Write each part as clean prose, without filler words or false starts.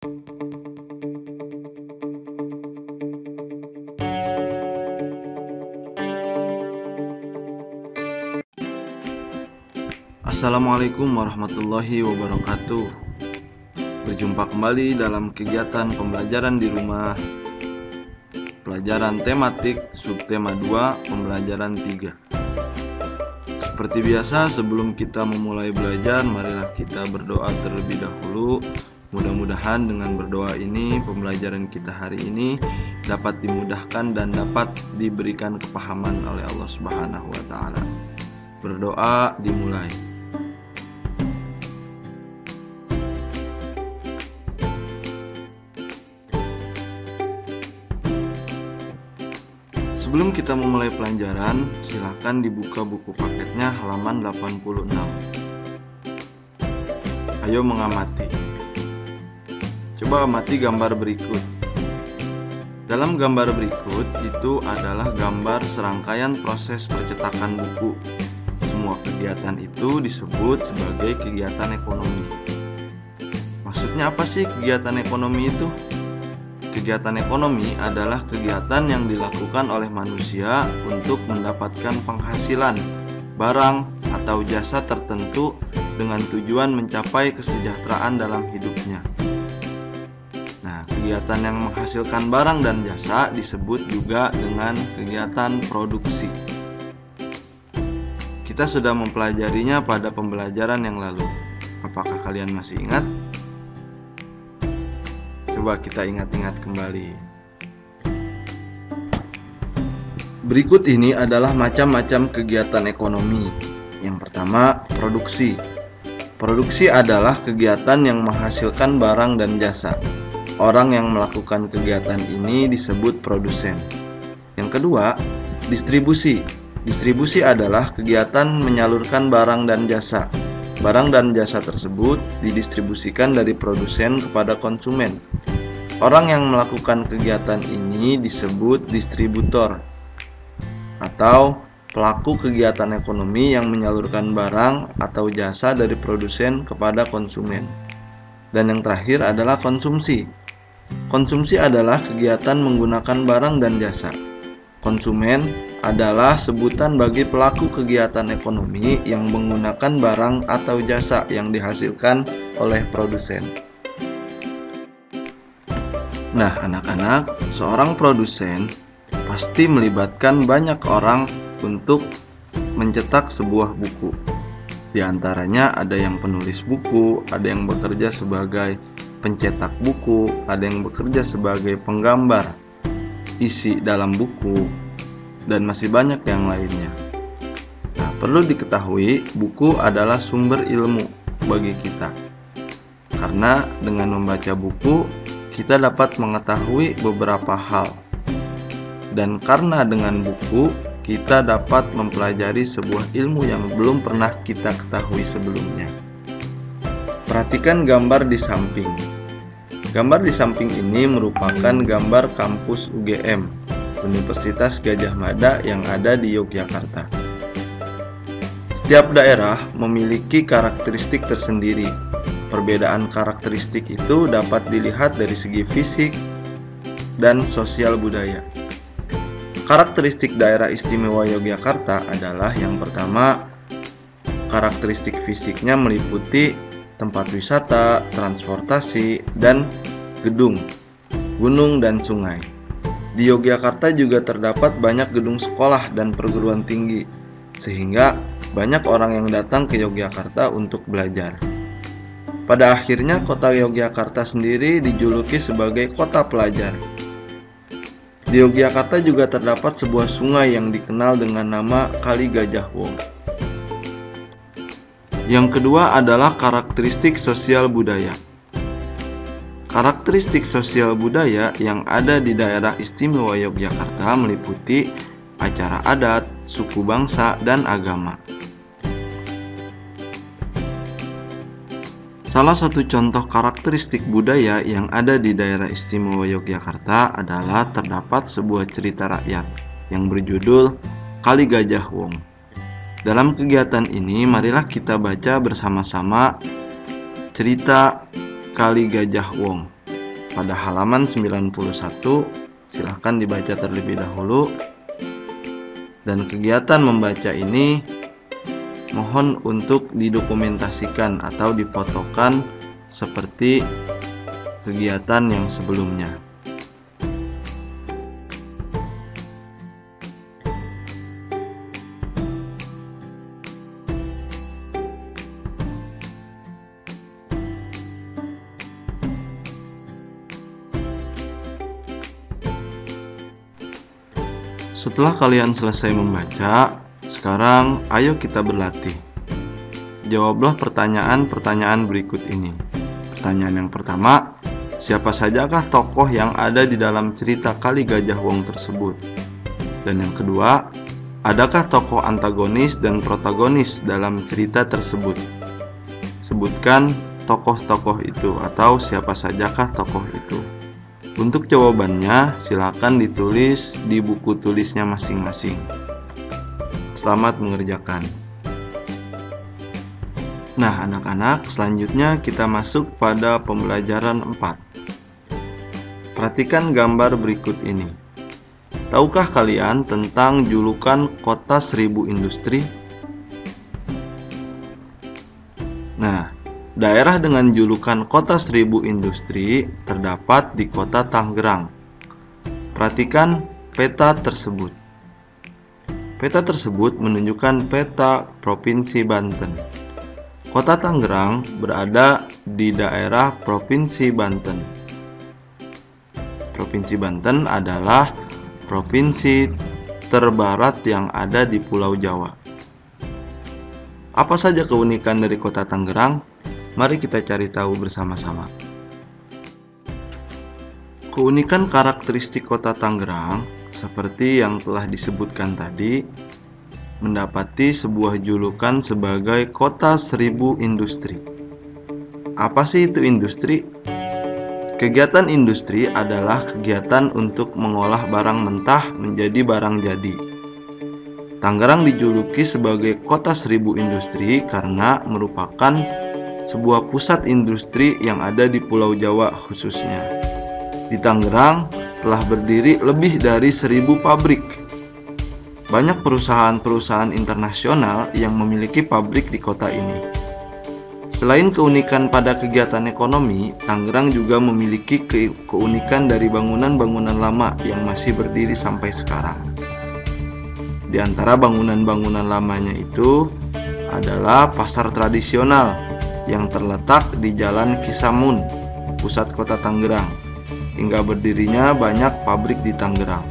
Assalamualaikum warahmatullahi wabarakatuh. Berjumpa kembali dalam kegiatan pembelajaran di rumah, pelajaran tematik subtema 2, pembelajaran 3. Seperti biasa, sebelum kita memulai belajar, marilah kita berdoa terlebih dahulu. Mudah-mudahan dengan berdoa ini, pembelajaran kita hari ini dapat dimudahkan dan dapat diberikan kepahaman oleh Allah Subhanahu wa Ta'ala. Berdoa dimulai. Sebelum kita memulai pelajaran, silakan dibuka buku paketnya halaman 86. Ayo mengamati. Coba amati gambar berikut. Dalam gambar berikut itu adalah gambar serangkaian proses percetakan buku. Semua kegiatan itu disebut sebagai kegiatan ekonomi. Maksudnya apa sih kegiatan ekonomi itu? Kegiatan ekonomi adalah kegiatan yang dilakukan oleh manusia untuk mendapatkan penghasilan, barang, atau jasa tertentu dengan tujuan mencapai kesejahteraan dalam hidupnya. Nah, kegiatan yang menghasilkan barang dan jasa disebut juga dengan kegiatan produksi. Kita sudah mempelajarinya pada pembelajaran yang lalu. Apakah kalian masih ingat? Coba kita ingat-ingat kembali. Berikut ini adalah macam-macam kegiatan ekonomi. Yang pertama, produksi. Produksi adalah kegiatan yang menghasilkan barang dan jasa. Orang yang melakukan kegiatan ini disebut produsen. Yang kedua, distribusi. Distribusi adalah kegiatan menyalurkan barang dan jasa. Barang dan jasa tersebut didistribusikan dari produsen kepada konsumen. Orang yang melakukan kegiatan ini disebut distributor atau pelaku kegiatan ekonomi yang menyalurkan barang atau jasa dari produsen kepada konsumen. Dan yang terakhir adalah konsumsi. Konsumsi adalah kegiatan menggunakan barang dan jasa. Konsumen adalah sebutan bagi pelaku kegiatan ekonomi yang menggunakan barang atau jasa yang dihasilkan oleh produsen. Nah, anak-anak, seorang produsen pasti melibatkan banyak orang untuk mencetak sebuah buku. Di antaranya ada yang penulis buku, ada yang bekerja sebagai pencetak buku, ada yang bekerja sebagai penggambar isi dalam buku, dan masih banyak yang lainnya. Nah, perlu diketahui, buku adalah sumber ilmu bagi kita. Karena dengan membaca buku, kita dapat mengetahui beberapa hal. Dan karena dengan buku, kita dapat mempelajari sebuah ilmu yang belum pernah kita ketahui sebelumnya. Perhatikan gambar di samping. Gambar di samping ini merupakan gambar kampus UGM, Universitas Gadjah Mada yang ada di Yogyakarta. Setiap daerah memiliki karakteristik tersendiri. Perbedaan karakteristik itu dapat dilihat dari segi fisik dan sosial budaya. Karakteristik daerah istimewa Yogyakarta adalah yang pertama, karakteristik fisiknya meliputi tempat wisata, transportasi, dan gedung, gunung, dan sungai. Di Yogyakarta juga terdapat banyak gedung sekolah dan perguruan tinggi, sehingga banyak orang yang datang ke Yogyakarta untuk belajar. Pada akhirnya, kota Yogyakarta sendiri dijuluki sebagai kota pelajar. Di Yogyakarta juga terdapat sebuah sungai yang dikenal dengan nama Kali Gajah Wong. Yang kedua adalah karakteristik sosial budaya. Karakteristik sosial budaya yang ada di daerah istimewa Yogyakarta meliputi acara adat, suku bangsa, dan agama. Salah satu contoh karakteristik budaya yang ada di daerah istimewa Yogyakarta adalah terdapat sebuah cerita rakyat yang berjudul Kali Gajah Wong. Dalam kegiatan ini, marilah kita baca bersama-sama cerita Kali Gajah Wong. pada halaman 91. Silahkan dibaca terlebih dahulu. Dan kegiatan membaca ini mohon untuk didokumentasikan atau difotokan seperti kegiatan yang sebelumnya. Setelah kalian selesai membaca, sekarang ayo kita berlatih. Jawablah pertanyaan-pertanyaan berikut ini. Pertanyaan yang pertama, siapa sajakah tokoh yang ada di dalam cerita Kali Gajah Wong tersebut? Dan yang kedua, adakah tokoh antagonis dan protagonis dalam cerita tersebut? Sebutkan tokoh-tokoh itu atau siapa sajakah tokoh itu. Untuk jawabannya, silakan ditulis di buku tulisnya masing-masing. Selamat mengerjakan. Nah, anak-anak, selanjutnya kita masuk pada pembelajaran 4. Perhatikan gambar berikut ini. Tahukah kalian tentang julukan Kota Seribu Industri? Nah, daerah dengan julukan Kota Seribu Industri terdapat di Kota Tangerang. Perhatikan peta tersebut. Peta tersebut menunjukkan peta Provinsi Banten. Kota Tangerang berada di daerah Provinsi Banten. Provinsi Banten adalah provinsi terbarat yang ada di Pulau Jawa. Apa saja keunikan dari Kota Tangerang? Mari kita cari tahu bersama-sama. Keunikan karakteristik Kota Tangerang, seperti yang telah disebutkan tadi, mendapati sebuah julukan sebagai Kota Seribu Industri. Apa sih itu industri? Kegiatan industri adalah kegiatan untuk mengolah barang mentah menjadi barang jadi. Tangerang dijuluki sebagai Kota Seribu Industri karena merupakan sebuah pusat industri yang ada di Pulau Jawa khususnya. Di Tangerang telah berdiri lebih dari 1000 pabrik. Banyak perusahaan-perusahaan internasional yang memiliki pabrik di kota ini. Selain keunikan pada kegiatan ekonomi, Tangerang juga memiliki keunikan dari bangunan-bangunan lama yang masih berdiri sampai sekarang. Di antara bangunan-bangunan lamanya itu adalah pasar tradisional yang terletak di Jalan Kisamun, pusat kota Tangerang, hingga berdirinya banyak pabrik di Tangerang.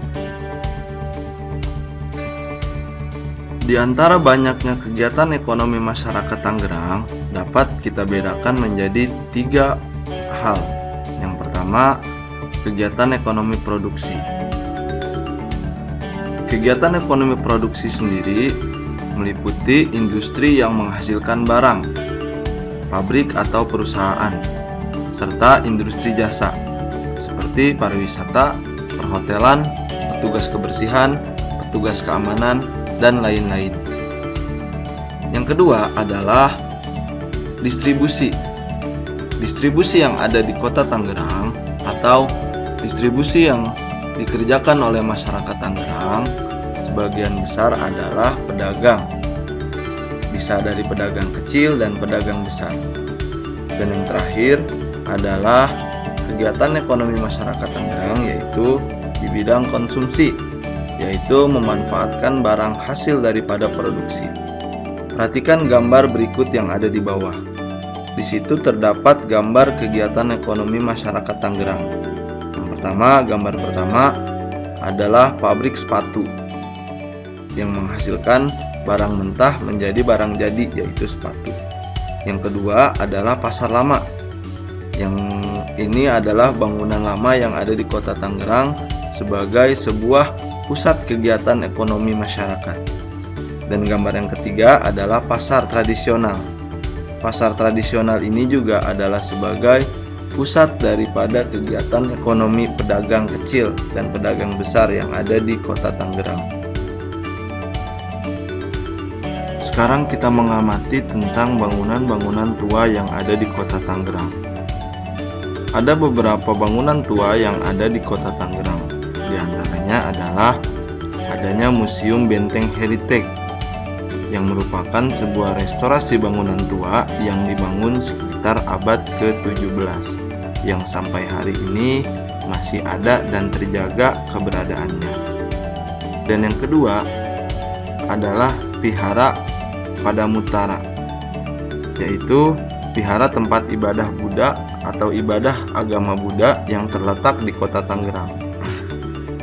Di antara banyaknya kegiatan ekonomi masyarakat Tangerang, dapat kita bedakan menjadi 3 hal. Yang pertama, kegiatan ekonomi produksi. Kegiatan ekonomi produksi sendiri meliputi industri yang menghasilkan barang, pabrik atau perusahaan, serta industri jasa seperti pariwisata, perhotelan, petugas kebersihan, petugas keamanan, dan lain-lain. Yang kedua adalah distribusi. Distribusi yang ada di kota Tangerang atau distribusi yang dikerjakan oleh masyarakat Tangerang sebagian besar adalah pedagang. Bisa dari pedagang kecil dan pedagang besar. Dan yang terakhir adalah kegiatan ekonomi masyarakat Tangerang, yaitu di bidang konsumsi, yaitu memanfaatkan barang hasil daripada produksi. Perhatikan gambar berikut yang ada di bawah. Di situ terdapat gambar kegiatan ekonomi masyarakat Tangerang. Gambar pertama adalah pabrik sepatu yang menghasilkan barang mentah menjadi barang jadi, yaitu sepatu. Yang kedua adalah pasar lama. Yang ini adalah bangunan lama yang ada di kota Tangerang sebagai sebuah pusat kegiatan ekonomi masyarakat. Dan gambar yang ketiga adalah pasar tradisional. Pasar tradisional ini juga adalah sebagai pusat daripada kegiatan ekonomi pedagang kecil dan pedagang besar yang ada di kota Tangerang. Sekarang kita mengamati tentang bangunan-bangunan tua yang ada di kota Tangerang. Ada beberapa bangunan tua yang ada di kota Tangerang. Di antaranya adalah adanya Museum Benteng Heritage yang merupakan sebuah restorasi bangunan tua yang dibangun sekitar abad ke-17 yang sampai hari ini masih ada dan terjaga keberadaannya. Dan yang kedua adalah Vihara Padamutara, yaitu vihara tempat ibadah Buddha atau ibadah agama Buddha yang terletak di kota Tangerang.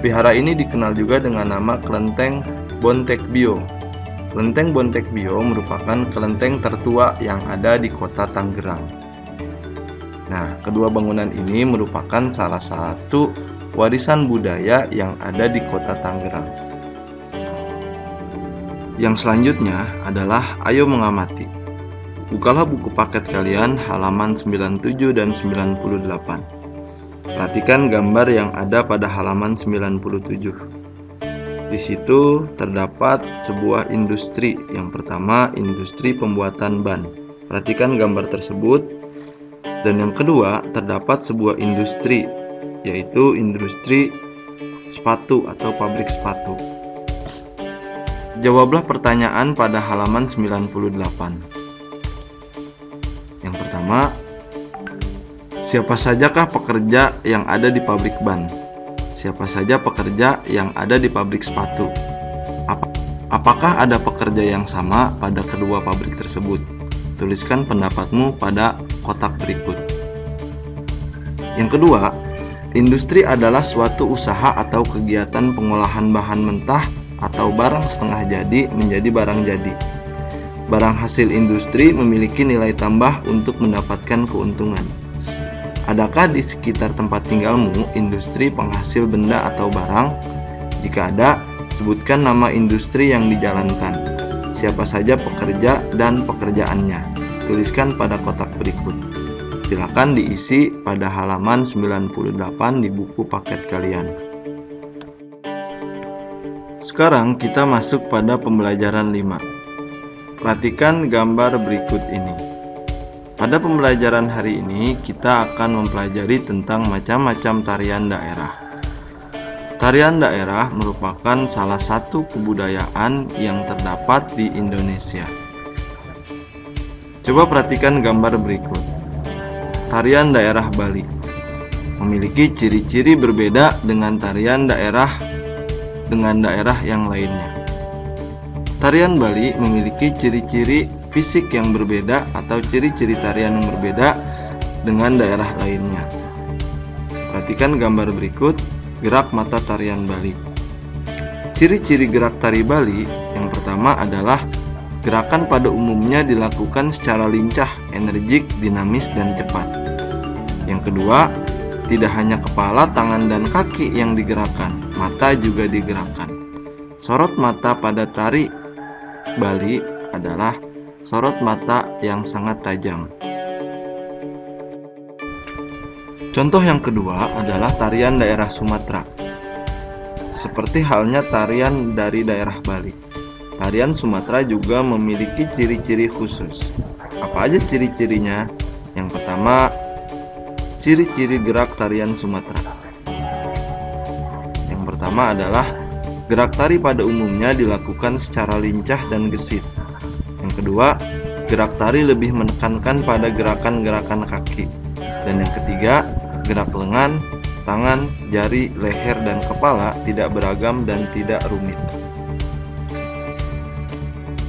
Vihara ini dikenal juga dengan nama Kelenteng Bontekbyo. Kelenteng Bontekbyo merupakan kelenteng tertua yang ada di kota Tangerang. Nah, kedua bangunan ini merupakan salah satu warisan budaya yang ada di kota Tangerang. Yang selanjutnya adalah Ayo Mengamati. Bukalah buku paket kalian halaman 97 dan 98. Perhatikan gambar yang ada pada halaman 97. Di situ terdapat sebuah industri. Yang pertama, industri pembuatan ban. Perhatikan gambar tersebut. Dan yang kedua, terdapat sebuah industri, yaitu industri sepatu atau pabrik sepatu. Jawablah pertanyaan pada halaman 98. Yang pertama, siapa sajakah pekerja yang ada di pabrik ban? Siapa saja pekerja yang ada di pabrik sepatu? Apakah ada pekerja yang sama pada kedua pabrik tersebut? Tuliskan pendapatmu pada kotak berikut. Yang kedua, industri adalah suatu usaha atau kegiatan pengolahan bahan mentah atau barang setengah jadi menjadi barang jadi. Barang hasil industri memiliki nilai tambah untuk mendapatkan keuntungan. Adakah di sekitar tempat tinggalmu industri penghasil benda atau barang? Jika ada, sebutkan nama industri yang dijalankan. Siapa saja pekerja dan pekerjaannya. Tuliskan pada kotak berikut. Silakan diisi pada halaman 98 di buku paket kalian. Sekarang kita masuk pada pembelajaran 5. Perhatikan gambar berikut ini. Pada pembelajaran hari ini, kita akan mempelajari tentang macam-macam tarian daerah. Tarian daerah merupakan salah satu kebudayaan yang terdapat di Indonesia. Coba perhatikan gambar berikut. Tarian daerah Bali memiliki ciri-ciri berbeda dengan tarian daerah yang lainnya. Tarian Bali memiliki ciri-ciri fisik yang berbeda atau ciri-ciri tarian yang berbeda dengan daerah lainnya. Perhatikan gambar berikut, gerak mata tarian Bali. Ciri-ciri gerak tari Bali yang pertama adalah gerakan pada umumnya dilakukan secara lincah, energik, dinamis, dan cepat. Yang kedua, tidak hanya kepala, tangan, dan kaki yang digerakkan, mata juga digerakkan. Sorot mata pada tari Bali adalah sorot mata yang sangat tajam. Contoh yang kedua adalah tarian daerah Sumatera. Seperti halnya tarian dari daerah Bali, tarian Sumatera juga memiliki ciri-ciri khusus. Apa aja ciri-cirinya? Yang pertama, ciri-ciri gerak tarian Sumatera. Yang pertama adalah gerak tari pada umumnya dilakukan secara lincah dan gesit. Yang kedua, gerak tari lebih menekankan pada gerakan-gerakan kaki. Dan yang ketiga, gerak lengan, tangan, jari, leher, dan kepala tidak beragam dan tidak rumit.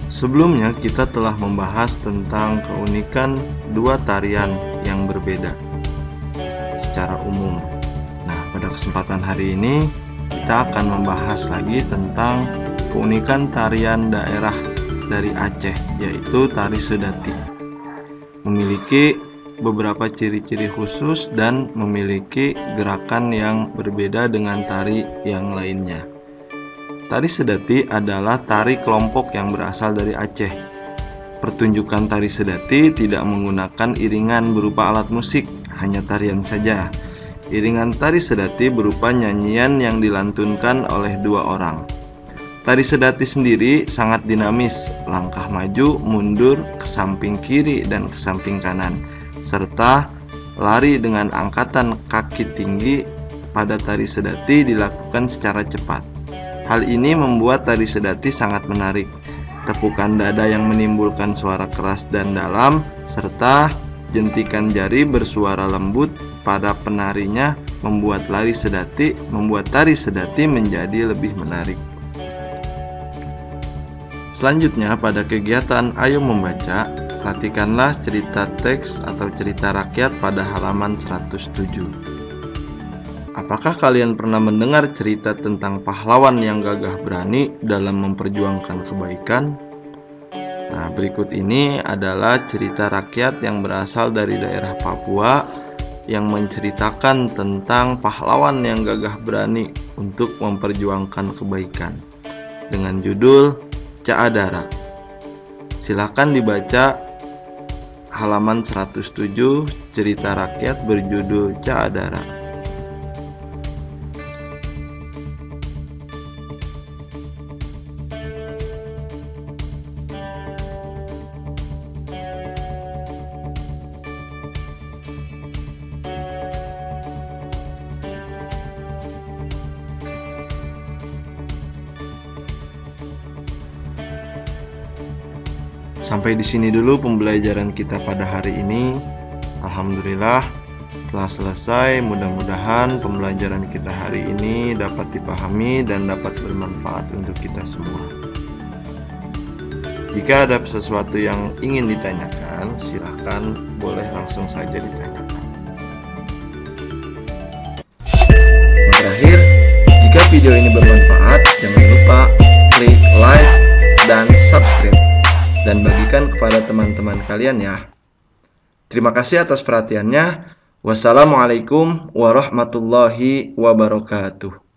Sebelumnya kita telah membahas tentang keunikan dua tarian yang berbeda secara umum. Nah, pada kesempatan hari ini kita akan membahas lagi tentang keunikan tarian daerah dari Aceh, yaitu tari Sedati. Memiliki beberapa ciri-ciri khusus dan memiliki gerakan yang berbeda dengan tari yang lainnya. Tari Sedati adalah tari kelompok yang berasal dari Aceh. Pertunjukan tari Sedati tidak menggunakan iringan berupa alat musik, hanya tarian saja. Iringan tari Sedati berupa nyanyian yang dilantunkan oleh dua orang. Tari Sedati sendiri sangat dinamis, langkah maju, mundur, ke samping kiri dan ke samping kanan, serta lari dengan angkatan kaki tinggi pada tari sedati dilakukan secara cepat. Hal ini membuat tari sedati sangat menarik. Tepukan dada yang menimbulkan suara keras dan dalam, serta jentikan jari bersuara lembut pada penarinya membuat tari sedati menjadi lebih menarik. Selanjutnya, pada kegiatan Ayo Membaca, perhatikanlah cerita teks atau cerita rakyat pada halaman 107. Apakah kalian pernah mendengar cerita tentang pahlawan yang gagah berani dalam memperjuangkan kebaikan? Nah, berikut ini adalah cerita rakyat yang berasal dari daerah Papua yang menceritakan tentang pahlawan yang gagah berani untuk memperjuangkan kebaikan dengan judul Caadara. Silakan dibaca halaman 107, cerita rakyat berjudul Caadara. Sampai di sini dulu pembelajaran kita pada hari ini. Alhamdulillah telah selesai. Mudah-mudahan pembelajaran kita hari ini dapat dipahami dan dapat bermanfaat untuk kita semua. Jika ada sesuatu yang ingin ditanyakan, silahkan boleh langsung saja ditanyakan. Yang terakhir, jika video ini bermanfaat, jangan lupa klik like dan subscribe dan bagikan kepada teman-teman kalian ya. Terima kasih atas perhatiannya. Wassalamualaikum warahmatullahi wabarakatuh.